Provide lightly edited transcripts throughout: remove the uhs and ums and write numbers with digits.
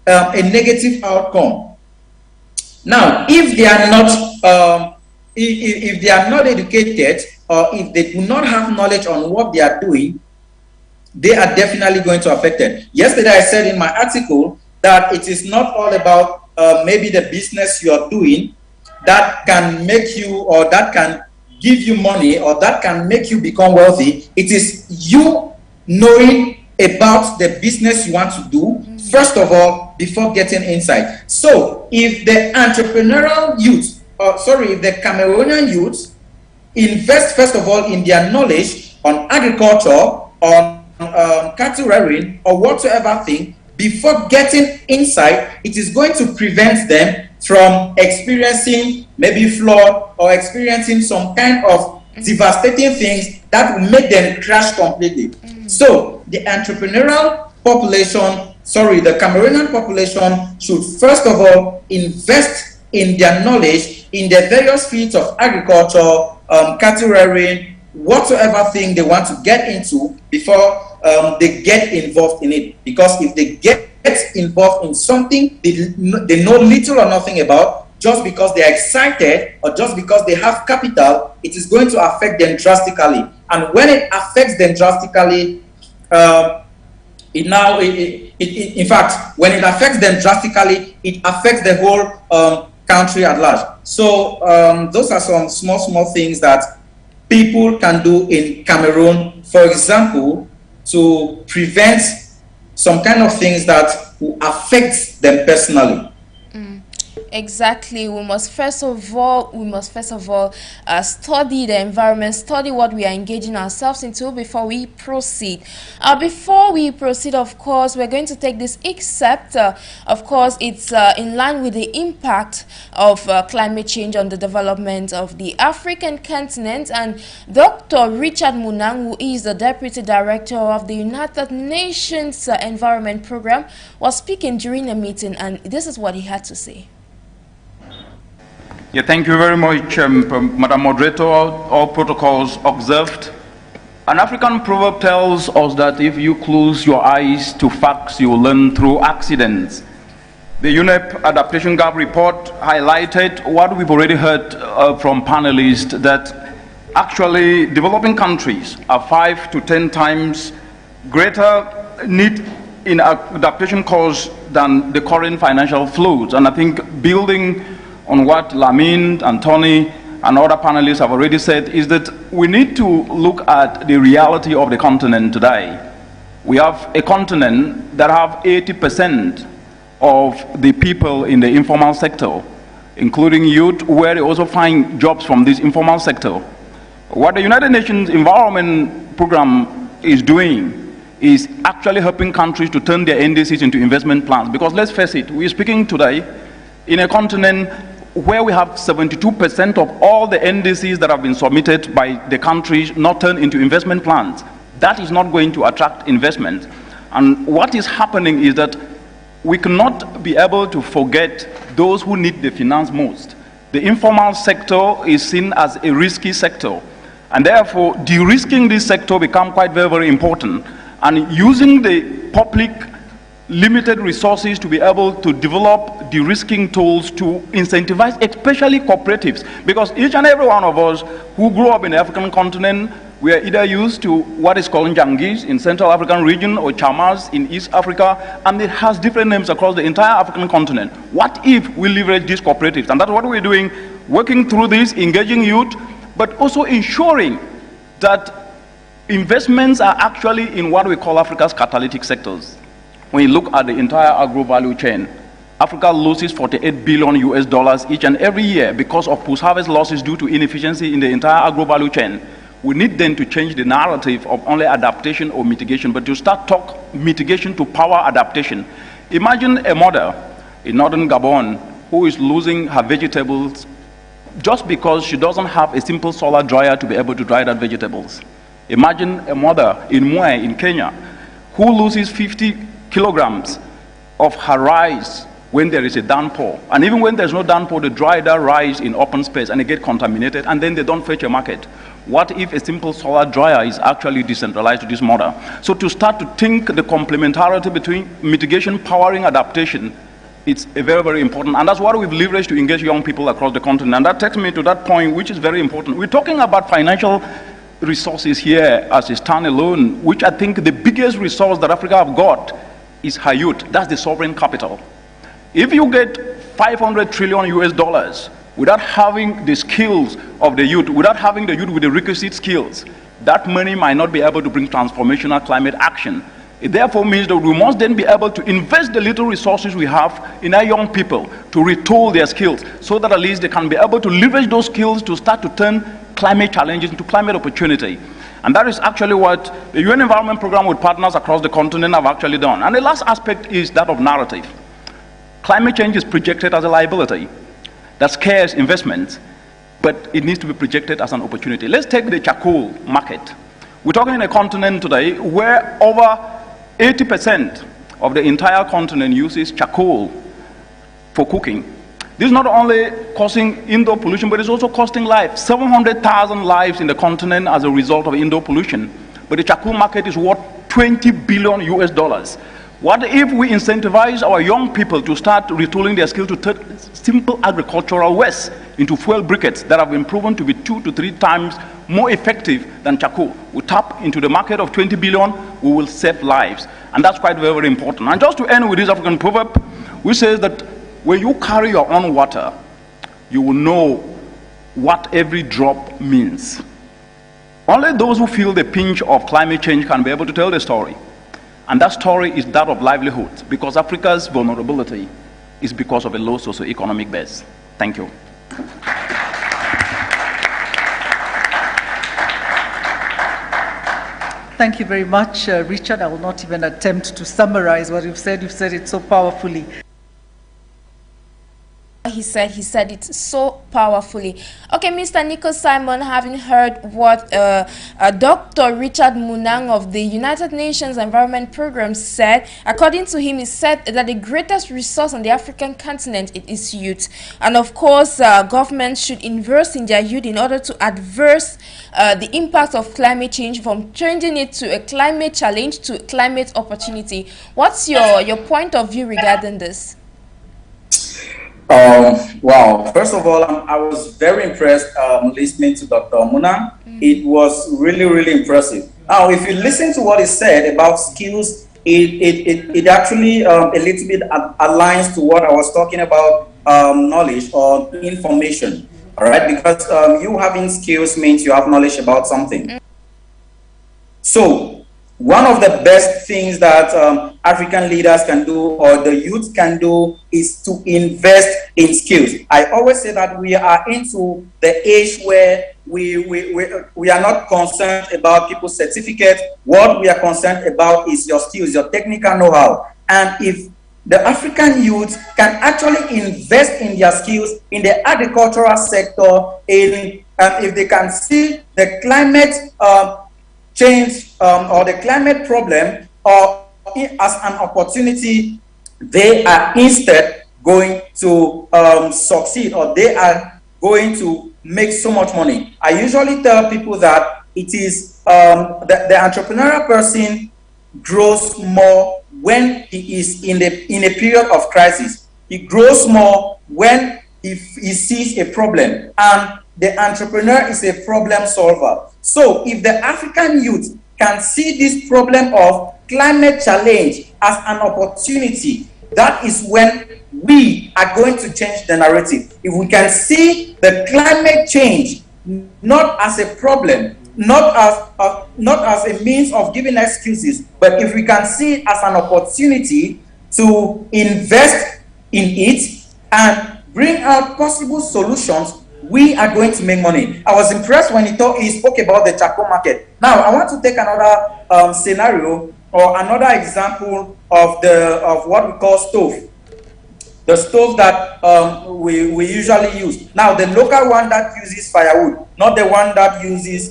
a negative outcome. Now, if they are not, if they are not educated, or if they do not have knowledge on what they are doing, they are definitely going to affect it. Yesterday, I said in my article that it is not all about maybe the business you are doing that can make you, or that can give you money, or that can make you become wealthy. It is you knowing about the business you want to do, first of all, before getting insight. So if the entrepreneurial youth, if the Cameroonian youth invest first of all in their knowledge on agriculture, on cattle rearing, or whatsoever thing, before getting insight, it is going to prevent them from experiencing maybe flood, or experiencing some kind of devastating things that will make them crash completely. So the entrepreneurial population, the Cameroonian population should first of all invest in their knowledge in the various fields of agriculture, cattle rearing, whatsoever thing they want to get into before they get involved in it. Because if they get involved in something they know little or nothing about, just because they are excited or just because they have capital, it is going to affect them drastically. And when it affects them drastically, in fact, when it affects them drastically, it affects the whole country at large. So those are some small things that people can do in Cameroon, for example, to prevent some kind of things that will affect them personally. Exactly. We must first of all study the environment, study what we are engaging ourselves into before we proceed. Of course, we're going to take this except, of course, it's in line with the impact of climate change on the development of the African continent. And Dr. Richard Munang, who is the Deputy Director of the United Nations Environment Program, was speaking during a meeting, and this is what he had to say. Yeah, thank you very much, Madam Moderator. All protocols observed. An African proverb tells us that if you close your eyes to facts, you will learn through accidents. The UNEP Adaptation Gap report highlighted what we've already heard from panelists, that actually developing countries are 5 to 10 times greater need in adaptation costs than the current financial flows. And I think building on what Lamin and Tony and other panelists have already said is that we need to look at the reality of the continent today. We have a continent that have 80% of the people in the informal sector, including youth, where they also find jobs from this informal sector. What the United Nations Environment Program is doing is actually helping countries to turn their NDCs into investment plans. Because let's face it, we're speaking today in a continent where we have 72% of all the NDCs that have been submitted by the countries not turned into investment plans. That is not going to attract investment. And what is happening is that we cannot be able to forget those who need the finance most. The informal sector is seen as a risky sector, and therefore de-risking this sector becomes quite very, very important. And using the public limited resources to be able to develop de-risking tools to incentivize, especially cooperatives, because each and every one of us who grew up in the African continent, we are either used to what is called Njangis in Central African region or Chamas in East Africa, and it has different names across the entire African continent. What if we leverage these cooperatives? And that's what we're doing, working through this, engaging youth, but also ensuring that investments are actually in what we call Africa's catalytic sectors. When you look at the entire agro-value chain, Africa loses 48 billion US dollars each and every year because of post-harvest losses due to inefficiency in the entire agro-value chain. We need then to change the narrative of only adaptation or mitigation, but to start talk mitigation to power adaptation. Imagine a mother in northern Gabon who is losing her vegetables just because she doesn't have a simple solar dryer to be able to dry that vegetables. Imagine a mother in Mwe in Kenya who loses 50 kilograms of her rice when there is a downpour. And even when there's no downpour, they dry that rice in open space and they get contaminated, and then they don't fetch a market. What if a simple solar dryer is actually decentralized to this model? So to start to think the complementarity between mitigation, powering, adaptation, it's a very, very important. And that's what we've leveraged to engage young people across the continent. And that takes me to that point, which is very important. We're talking about financial resources here as a standalone, which I think the biggest resource that Africa have got is her youth. That's the sovereign capital. If you get 500 trillion US dollars without having the skills of the youth, without having the youth with the requisite skills, that money might not be able to bring transformational climate action. It therefore means that we must then be able to invest the little resources we have in our young people to retool their skills so that at least they can be able to leverage those skills to start to turn climate challenges into climate opportunity. And that is actually what the UN Environment Programme with partners across the continent have actually done. And the last aspect is that of narrative. Climate change is projected as a liability that scares investments, but it needs to be projected as an opportunity. Let's take the charcoal market. We're talking in a continent today where over 80% of the entire continent uses charcoal for cooking. This is not only causing indoor pollution, but it's also costing lives. 700,000 lives in the continent as a result of indoor pollution. But the charcoal market is worth 20 billion US dollars. What if we incentivize our young people to start retooling their skills to turn simple agricultural waste into fuel briquettes that have been proven to be 2 to 3 times more effective than charcoal? We tap into the market of 20 billion, we will save lives. And that's quite very, very important. And just to end with this African proverb, which says that when you carry your own water, you will know what every drop means. Only those who feel the pinch of climate change can be able to tell the story. And that story is that of livelihood, because Africa's vulnerability is because of a low socioeconomic base. Thank you. Thank you very much, Richard. I will not even attempt to summarize what you've said. You've said it so powerfully. He said it so powerfully. Okay, Mr. Nico Simon, having heard what Dr. Richard Munang of the United Nations Environment Programme said, according to him, he said that the greatest resource on the African continent is youth. And of course, governments should invest in their youth in order to adverse the impact of climate change, from changing it to a climate challenge to climate opportunity. What's your point of view regarding this? Wow. First of all, I was very impressed listening to Dr. Munang. It was really, really impressive. Now, if you listen to what he said about skills, it actually a little bit aligns to what I was talking about, knowledge or information. All right, because you having skills means you have knowledge about something. So one of the best things that African leaders can do, or the youth can do, is to invest in skills. I always say that we are into the age where we are not concerned about people's certificate. What we are concerned about is your skills, your technical know-how. And if the African youth can actually invest in their skills in the agricultural sector, if they can see the climate change or the climate problem or as an opportunity, they are instead going to succeed, or they are going to make so much money. I usually tell people that it is the entrepreneurial person grows more when he is in a period of crisis. He grows more when he sees a problem, and the entrepreneur is a problem solver. So if the African youth can see this problem of climate challenge as an opportunity, that is when we are going to change the narrative. If we can see the climate change not as a problem, not as a means of giving excuses, but if we can see it as an opportunity to invest in it and bring out possible solutions, we are going to make money. I was impressed when he spoke about the charcoal market. Now, I want to take another scenario or another example of what we call stove. The stove that we usually use. Now, the local one that uses firewood, not the one that uses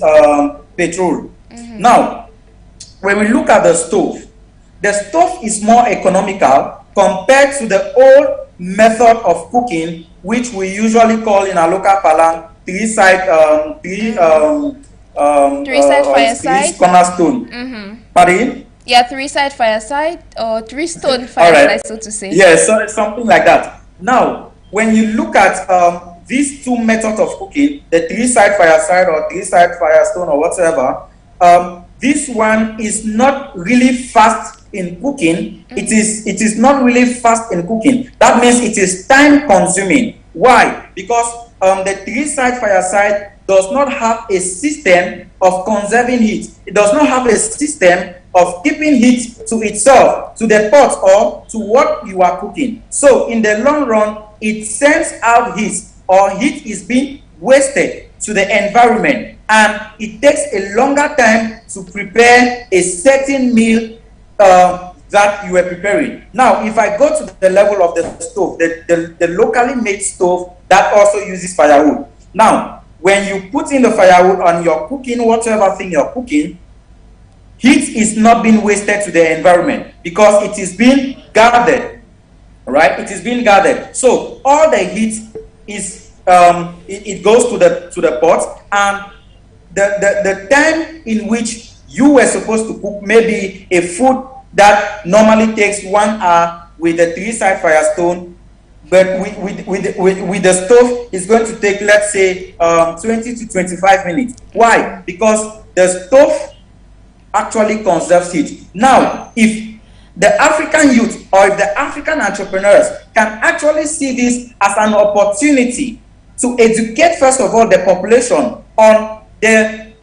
petrol. Now, when we look at the stove is more economical compared to the old method of cooking, which we usually call in our local parlance Three-side his fireside. cornerstone. Pardon? Yeah, three-side fireside or three-stone fireside, so to say. Yes, so it's something like that. Now, when you look at these two methods of cooking, the three-side fireside or three-side firestone or whatever, this one is not really fast in cooking. It is not really fast in cooking. That means it is time consuming. Why? Because the three-side fireside does not have a system of conserving heat. It does not have a system of keeping heat to itself, to the pot or to what you are cooking. So in the long run, it sends out heat, or heat is being wasted to the environment, and it takes a longer time to prepare a certain meal that you are preparing. Now, if I go to the level of the stove, the locally made stove that also uses firewood. Now, when you put in the firewood on your cooking, whatever thing you're cooking, heat is not being wasted to the environment because it is being gathered, right? It is being gathered. So all the heat is it goes to the pot, and the time in which you were supposed to cook maybe a food that normally takes 1 hour with the three-side firestone, but with the stove is going to take, let's say, 20 to 25 minutes. Why? Because the stove actually conserves heat. Now, if the African youth or if the African entrepreneurs can actually see this as an opportunity to educate, first of all, the population on the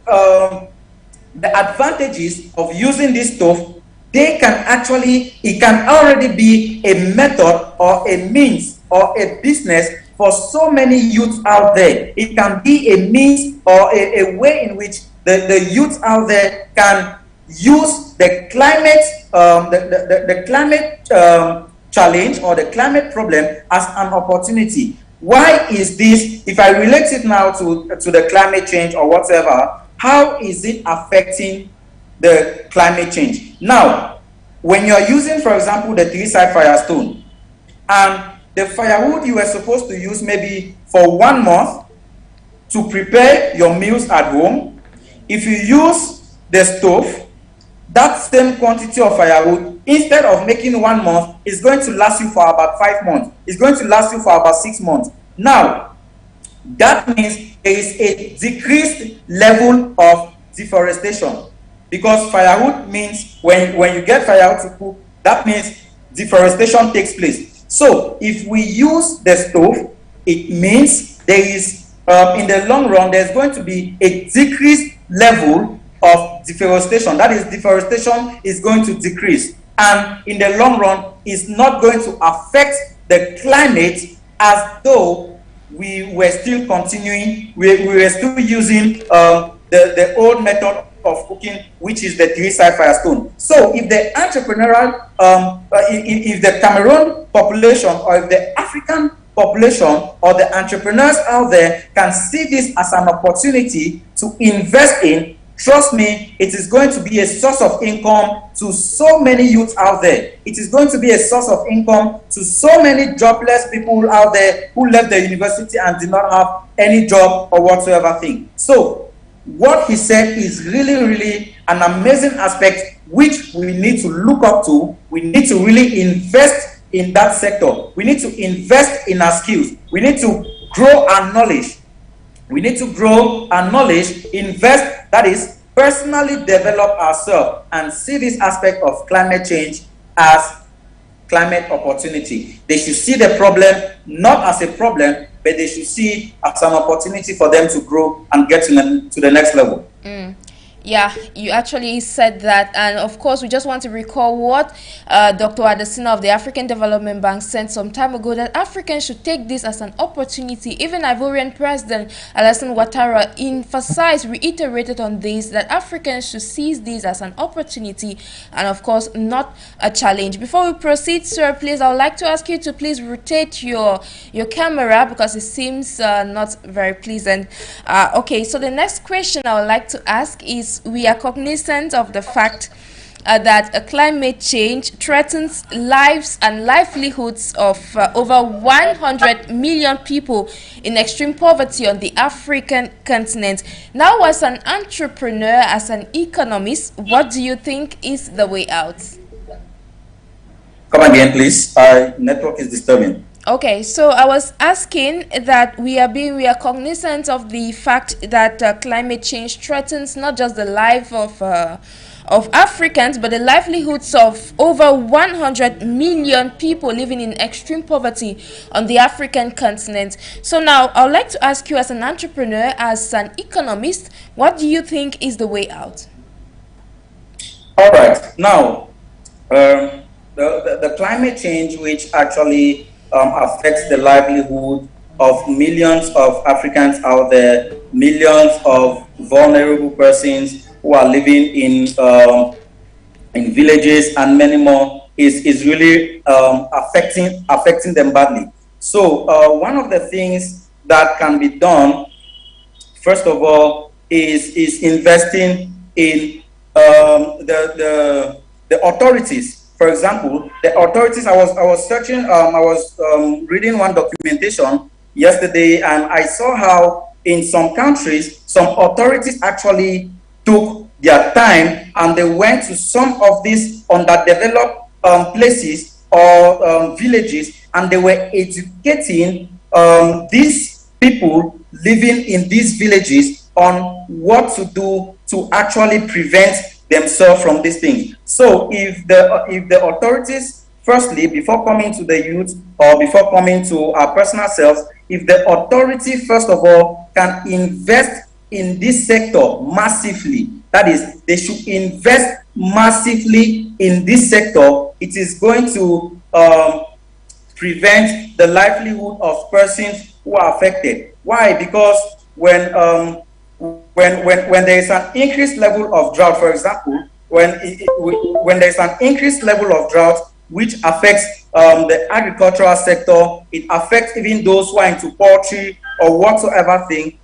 advantages of using this stove, they can actually, it can already be a method or a means or a business for so many youth out there. It can be a means or a way in which the youth out there can use the climate, the climate challenge or the climate problem as an opportunity. Why is this? If I relate it now to the climate change or whatever, how is it affecting the climate change? Now, when you're using, for example, the three-side firestone, and the firewood you were supposed to use maybe for 1 month to prepare your meals at home, if you use the stove, that same quantity of firewood, instead of making 1 month, is going to last you for about 5 months. It's going to last you for about 6 months. Now, that means there is a decreased level of deforestation, because firewood means when you get firewood to cook, that means deforestation takes place. So if we use the stove, it means there is, in the long run, there's going to be a decreased level of deforestation. That is, deforestation is going to decrease, and in the long run, it's not going to affect the climate as though we were still continuing, we were still using the old method of cooking, which is the three-side firestone. So if the entrepreneurial, if the Cameroon population or if the African population or the entrepreneurs out there can see this as an opportunity to invest in, trust me, it is going to be a source of income to so many youths out there. It is going to be a source of income to so many jobless people out there who left the university and did not have any job or whatsoever thing. So what he said is really, really an amazing aspect which we need to look up to. We need to really invest in that sector. We need to invest in our skills. We need to grow our knowledge. We need to grow our knowledge, invest, that is, personally develop ourselves and see this aspect of climate change as climate opportunity. They should see the problem not as a problem, but they should see it as an opportunity for them to grow and get to the next level. Yeah, you actually said that, and of course we just want to recall what Dr. Adesina of the African Development Bank said some time ago, that Africans should take this as an opportunity. Even Ivorian President Alassane Ouattara emphasized, reiterated on this, that Africans should seize this as an opportunity and of course not a challenge. Before we proceed, sir, please, I would like to ask you to please rotate your camera because it seems not very pleasant. Okay, so the next question I would like to ask is, we are cognizant of the fact that climate change threatens lives and livelihoods of over 100 million people in extreme poverty on the African continent. Now, as an entrepreneur, as an economist, what do you think is the way out? Come again, please. Network is disturbing. Okay, so I was asking that we are cognizant of the fact that climate change threatens not just the life of Africans, but the livelihoods of over 100 million people living in extreme poverty on the African continent. So now, I would like to ask you, as an entrepreneur, as an economist, what do you think is the way out? All right. Now, the climate change, which actually affects the livelihood of millions of Africans out there, millions of vulnerable persons who are living in villages and many more, is really affecting them badly. So one of the things that can be done, first of all, is investing in the authorities. For example, the authorities. I was searching. I was reading one documentation yesterday, and I saw how in some countries, some authorities actually took their time and they went to some of these underdeveloped places or villages, and they were educating these people living in these villages on what to do to actually prevent themselves from these things. So if the authorities, firstly, before coming to the youth or before coming to our personal selves, if the authority, first of all, can invest in this sector massively, that is, they should invest massively in this sector, it is going to prevent the livelihood of persons who are affected. Why? Because when there is an increased level of drought, for example, when there is an increased level of drought which affects the agricultural sector, it affects even those who are into poultry or whatsoever thing,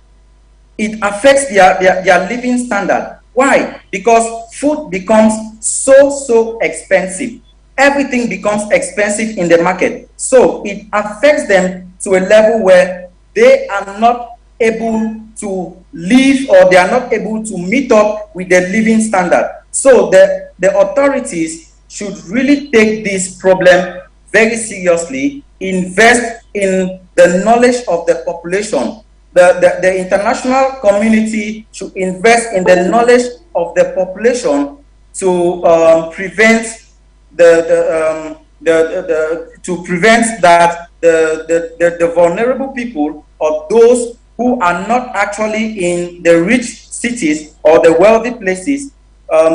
it affects their living standard. Why? Because food becomes so expensive. Everything becomes expensive in the market. So it affects them to a level where they are not able to live, or they are not able to meet up with their living standard. So the authorities should really take this problem very seriously, invest in the knowledge of the population. The international community should invest in the knowledge of the population to prevent that the vulnerable people, or those who are not actually in the rich cities or the wealthy places,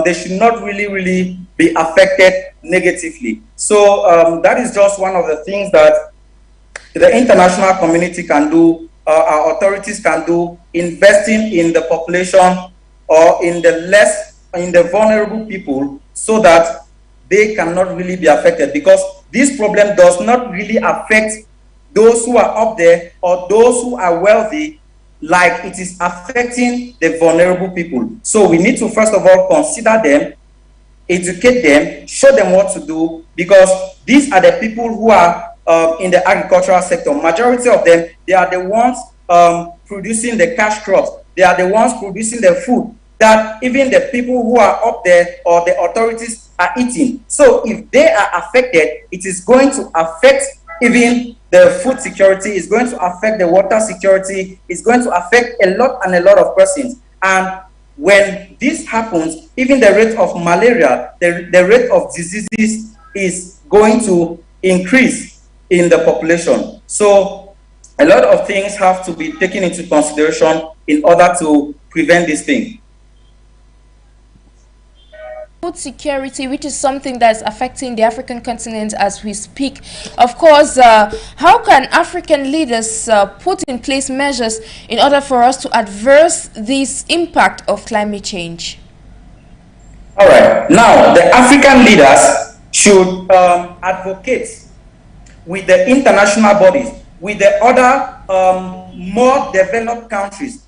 they should not really be affected negatively. So that is just one of the things that the international community can do, our authorities can do, investing in the population or in the vulnerable people, so that they cannot really be affected, because this problem does not really affect those who are up there or those who are wealthy like it is affecting the vulnerable people. So we need to first of all consider them, educate them, show them what to do, because these are the people who are in the agricultural sector. Majority of them, they are the ones producing the cash crops. They are the ones producing the food that even the people who are up there or the authorities are eating. So if they are affected, it is going to affect even the food security, is going to affect the water security, is going to affect a lot of persons. And when this happens, even the rate of malaria, the rate of diseases is going to increase in the population. So a lot of things have to be taken into consideration in order to prevent this thing. Food security, which is something that's affecting the African continent as we speak. Of course, how can African leaders put in place measures in order for us to adverse this impact of climate change? All right. Now, the African leaders should advocate with the international bodies, with the other more developed countries.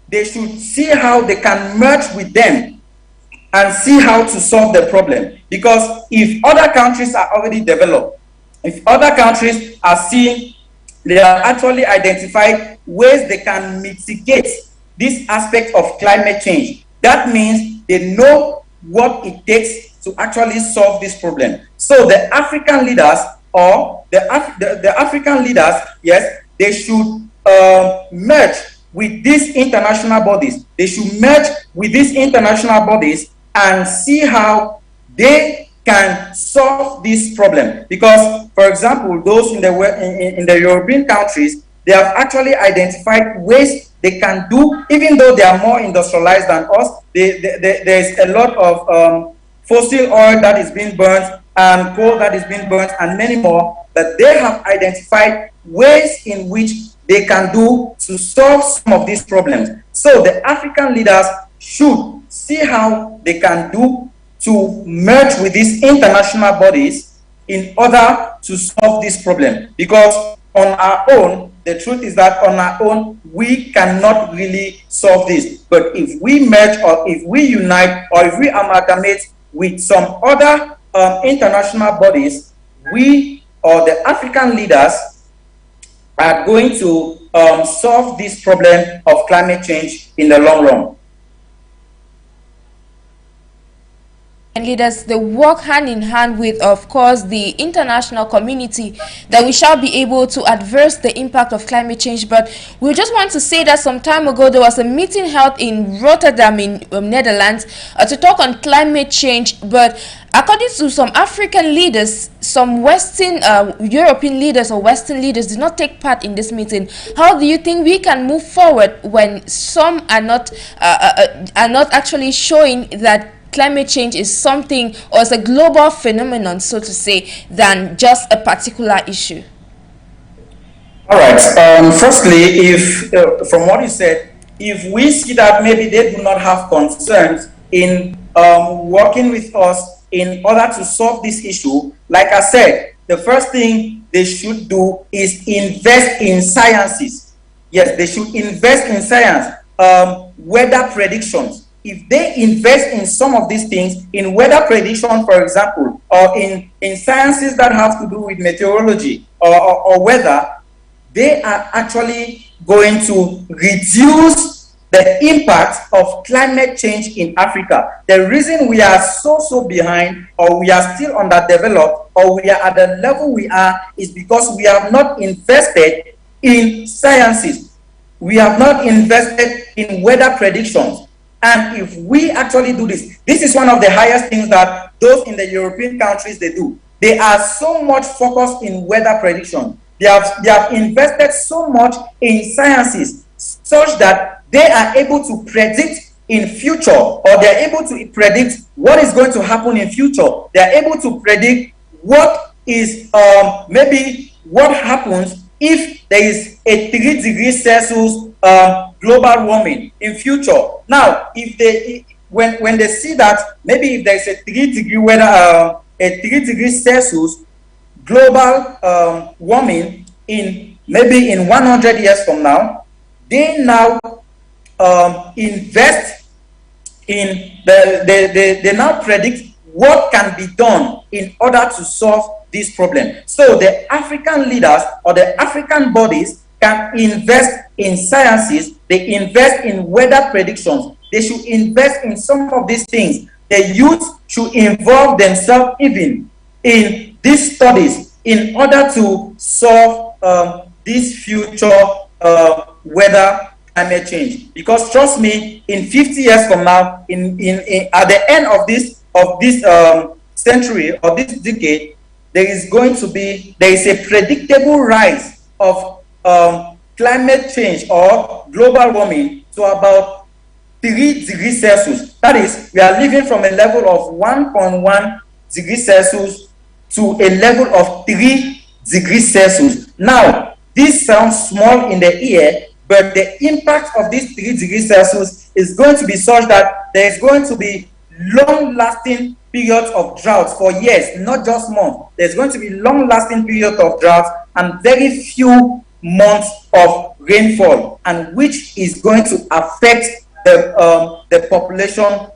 They should see how they can merge with them and see how to solve the problem. Because if other countries are already developed, if other countries are seeing, they have actually identified ways they can mitigate this aspect of climate change. That means they know what it takes to actually solve this problem. So the African leaders, or the African leaders, yes, they should merge with these international bodies. They should merge with these international bodies and see how they can solve this problem. Because, for example, those in the European countries, they have actually identified ways they can do, even though they are more industrialized than us. There's a lot of fossil oil that is being burnt and coal that is being burnt and many more, but they have identified ways in which they can do to solve some of these problems. So the African leaders should see how they can do to merge with these international bodies in order to solve this problem. Because on our own, the truth is that on our own, we cannot really solve this. But if we merge, or if we unite, or if we amalgamate with some other international bodies, we, or the African leaders, are going to solve this problem of climate change in the long run. And leaders, they work hand in hand with, of course, the international community, that we shall be able to adverse the impact of climate change. But we just want to say that some time ago there was a meeting held in Rotterdam in Netherlands to talk on climate change. But according to some African leaders, some Western European leaders or Western leaders did not take part in this meeting. How do you think we can move forward when some are not actually showing that climate change is something, or is a global phenomenon, so to say, than just a particular issue? All right. Firstly, if from what you said, if we see that maybe they do not have concerns in working with us in order to solve this issue, like I said, the first thing they should do is invest in sciences. Yes, they should invest in science, weather predictions. If they invest in some of these things, in weather prediction, for example, or in sciences that have to do with meteorology or weather, they are actually going to reduce the impact of climate change in Africa. The reason we are so behind, or we are still underdeveloped, or we are at the level we are, is because we have not invested in sciences. We have not invested in weather predictions. And if we actually do this, this is one of the highest things that those in the European countries, they do. They are so much focused in weather prediction. They have invested so much in sciences such that they are able to predict in future, or they are able to predict what is going to happen in future. They are able to predict what is maybe what happens if there is a 3 degrees Celsius global warming in future. Now, if they when they see that maybe if there is a 3 degree weather, a 3 degrees Celsius global warming in maybe in 100 years from now, they now invest in they now predict what can be done in order to solve this problem. So the African leaders or the African bodies can invest in sciences, they invest in weather predictions, they should invest in some of these things. The youth should involve themselves even in these studies in order to solve this future weather climate change. Because trust me, in 50 years from now, at the end of this century or this decade, there is a predictable rise of climate change or global warming to about 3 degrees Celsius. That is, we are living from a level of 1.1 degrees Celsius to a level of 3 degrees Celsius. Now, this sounds small in the ear, but the impact of this 3 degrees Celsius is going to be such that there is going to be long-lasting periods of droughts for years, not just months. There's going to be long-lasting periods of droughts and very few months of rainfall, and which is going to affect the population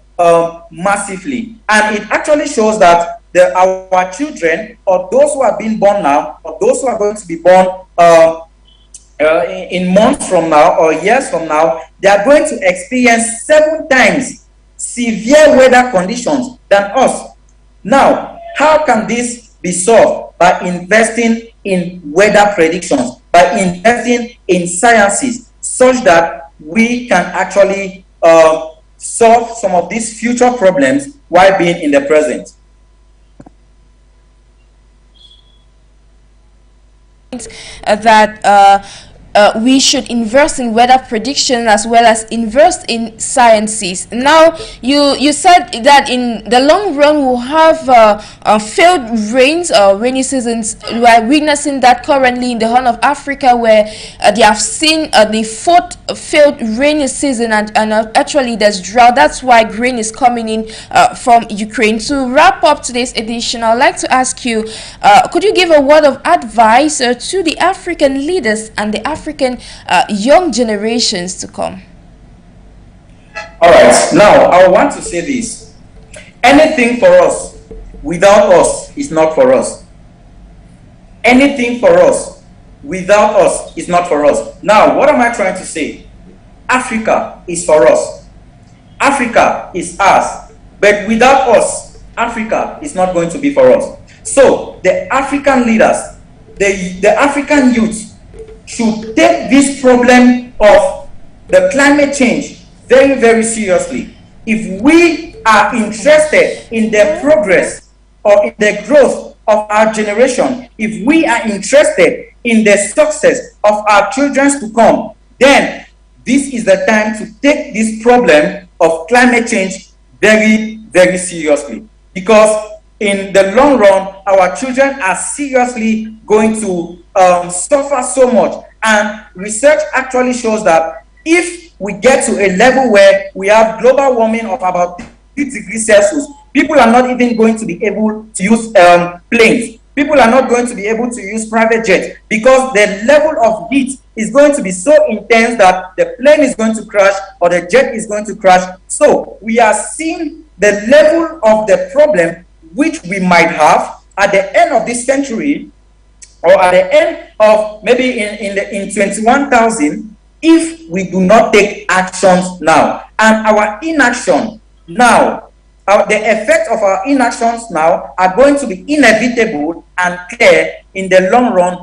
massively. And it actually shows that our children, or those who are being born now, or those who are going to be born in months from now or years from now, they are going to experience 7 times severe weather conditions than us. Now, how can this be solved? By investing in weather predictions, by investing in sciences, such that we can actually solve some of these future problems while being in the present. That we should invest in weather prediction as well as invest in sciences. Now, you said that in the long run we'll have failed rains or rainy seasons. We are witnessing that currently in the Horn of Africa, where they have seen the 4th failed rainy season, and actually there's drought. That's why grain is coming in from Ukraine. To wrap up today's edition, I'd like to ask you, could you give a word of advice to the African leaders and the African young generations to come? All right, now I want to say this. Anything for us without us is not for us. Anything for us without us is not for us. Now, what am I trying to say? Africa is for us. Africa is us. But without us, Africa is not going to be for us. So the African leaders, the African youth, should take this problem of the climate change very, very seriously. If we are interested in the progress or in the growth of our generation, if we are interested in the success of our children to come, then this is the time to take this problem of climate change very, very seriously. Because in the long run, our children are seriously going to suffer so much. And research actually shows that if we get to a level where we have global warming of about 3 degrees Celsius, people are not even going to be able to use planes. People are not going to be able to use private jets, because the level of heat is going to be so intense that the plane is going to crash or the jet is going to crash. So we are seeing the level of the problem which we might have at the end of this century, or at the end of maybe in 21,000, if we do not take actions now. And our inaction now, the effects of our inactions now are going to be inevitable and clear in the long run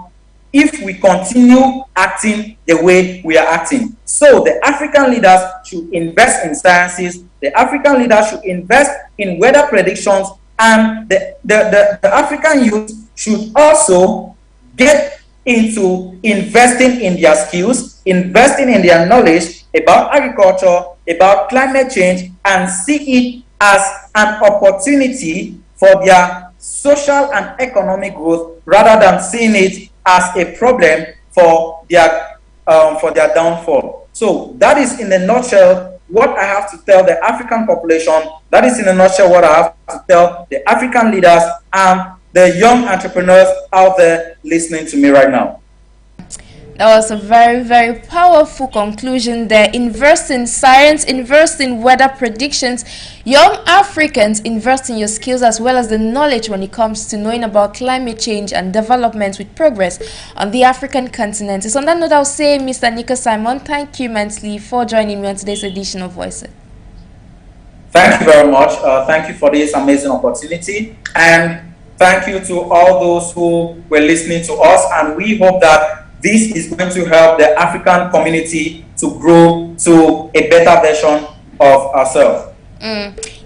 if we continue acting the way we are acting. So the African leaders should invest in sciences, the African leaders should invest in weather predictions, and the African youth should also get into investing in their skills, investing in their knowledge about agriculture, about climate change, and see it as an opportunity for their social and economic growth, rather than seeing it as a problem for their downfall. So that is in a nutshell what I have to tell the African population. That is in a nutshell what I have to tell the African leaders and the young entrepreneurs out there listening to me right now. That was a very, very powerful conclusion there. Invest in science, invest in weather predictions. Young Africans, invest in your skills as well as the knowledge when it comes to knowing about climate change and development with progress on the African continent. So on that note, I'll say, Mr. Nico Simon, thank you immensely for joining me on today's edition of Voices. Thank you very much. Thank you for this amazing opportunity. And thank you to all those who were listening to us. And we hope that this is going to help the African community to grow to a better version of ourselves.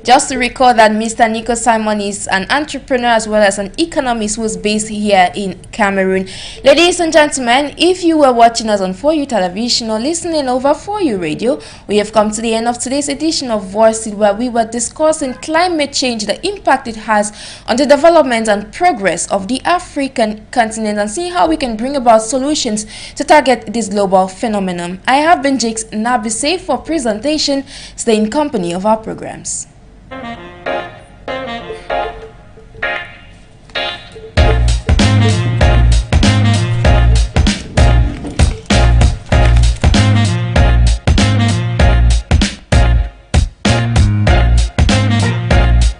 Just to recall that Mr. Nico Simon is an entrepreneur as well as an economist who's based here in Cameroon. Ladies and gentlemen, if you were watching us on 4U Television or listening over 4U Radio, we have come to the end of today's edition of Voices, where we were discussing climate change, the impact it has on the development and progress of the African continent, and seeing how we can bring about solutions to target this global phenomenon. I have been Jakes Nabise for presentation. Stay in company of our programs.